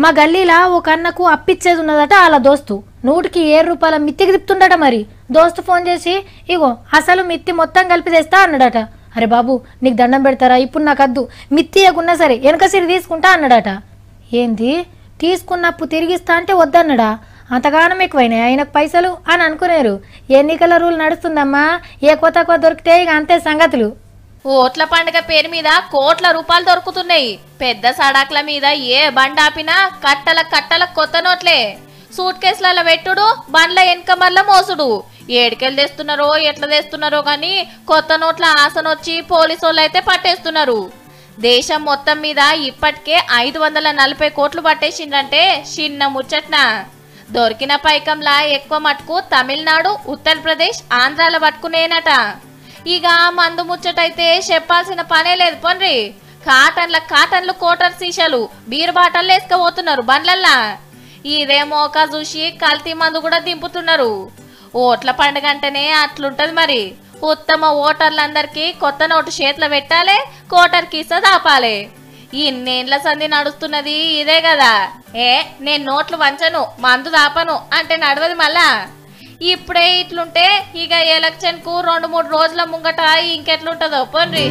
మా గల్లీలా ఒక అన్నకు అప్పిచ్చేది ఉన్నదట వాళ్ళ దోస్తు. 100కి 7 రూపాయల మిత్తికి తిప్పుతుండట. మరి దోస్తు ఫోన్ చేసి ఇగో అసలు మిత్తి మొత్తం కలిపి తెస్తా అన్నాడట. అరే బాబు నీకు దండం పెడతారా, ఇప్పుడు నాకు అద్దు, మిత్తి ఇవ్వకున్నా సరే వెనక సిరి తీసుకుంటా అన్నాడట. ఏంది తీసుకున్నప్పు తిరిగిస్తా అంటే వద్దన్నాడా? అంతగానం ఎక్కువైనాయి ఆయనకు పైసలు అని అనుకునేరు. ఎన్నికల రూల్ నడుస్తుందమ్మా, ఏ కొత్త దొరికితే ఇక అంతే సంగతులు. ఓట్ల పండుగ పేరు మీద కోట్ల రూపాయలు దొరుకుతున్నాయి. పెద్ద సడాక్ల మీద ఏ బండాపినా కట్టల కట్టల కొత్త నోట్లే. సూట్ కేసులలో పెట్టుడు, బండ్ల వెనకమర్ల మోసుడు. ఏడికెళ్ళి తెస్తున్నారో ఎట్లా తెస్తున్నారో గాని కొత్త నోట్ల ఆసనొచ్చి పోలీసోళ్ళు అయితే పట్టేస్తున్నారు. దేశం మొత్తం మీద ఇప్పటికే 540 కోట్లు పట్టేసిందంటే చిన్న ముచ్చట్న. దొరికిన పైకంలా ఎక్కువ మటుకు తమిళనాడు, ఉత్తరప్రదేశ్, ఆంధ్రాల పట్టుకునేనట. ఇక మందు ముచ్చటైతే చెప్పాల్సిన పనే లేదు పొన్రి. కాటన్లు కోటర్ సీసాలు బీర్ బాటలు వేసుకపోతున్నారు బండ్లల్లా. ఇదే మోకా చూసి కల్తీ మందు కూడా దింపుతున్నారు. ఓట్ల పండుగ అంటేనే అట్లుంటది మరి. ఉత్తమ ఓటర్లందరికీ కొత్త నోటు చేతిలో పెట్టాలి, కోటర్ కీస దాపాలి. ఇన్నేళ్ల సంధి నడుస్తున్నది ఇదే కదా. నేను నోట్లు వంచను, మందు దాపను అంటే నడవది మళ్ళా. ఇప్పుడే ఇట్లుంటే ఇక ఎలక్షన్ కు 2-3 రోజుల ముంగట ఇంకెట్లుంటదో పొన్రి.